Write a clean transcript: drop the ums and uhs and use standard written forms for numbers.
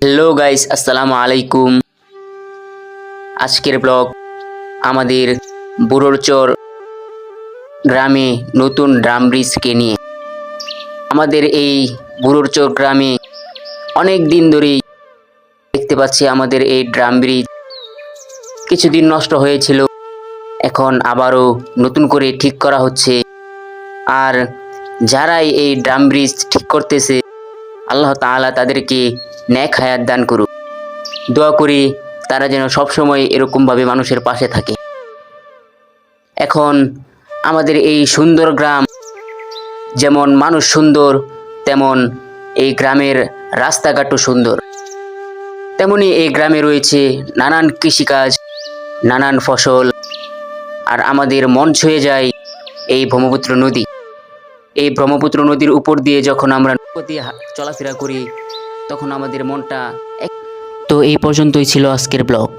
Hello guys, আসসালামু আলাইকুম। আজকের ব্লগ আমাদের বুড়োরচর গ্রামে নতুন ড্রাম ব্রিজকে নিয়ে। আমাদের এই বুড়োরচর গ্রামে অনেক দিন ধরেই দেখতে পাচ্ছি আমাদের এই ড্রাম ব্রিজ কিছুদিন নষ্ট হয়েছিল, এখন আবারও নতুন করে ঠিক করা হচ্ছে। আর যারাই এই ড্রাম ব্রিজ ঠিক করতেছে, আল্লাহ তাআলা তাদেরকে নেক হায়াত দান করুক। দোয়া করি তারা যেন সবসময় এরকমভাবে মানুষের পাশে থাকে। এখন আমাদের এই সুন্দর গ্রাম, যেমন মানুষ সুন্দর তেমন এই গ্রামের রাস্তাঘাটও সুন্দর। তেমনি এই গ্রামে রয়েছে নানান কৃষিকাজ, নানান ফসল। আর আমাদের মন ছুঁয়ে যায় এই ব্রহ্মপুত্র নদী। এই ব্রহ্মপুত্র নদীর উপর দিয়ে যখন আমরা নৌকা চলাফেরা করি তখন আমাদের মনটা তো এই পর্যন্তই ছিল আজকের ব্লগ।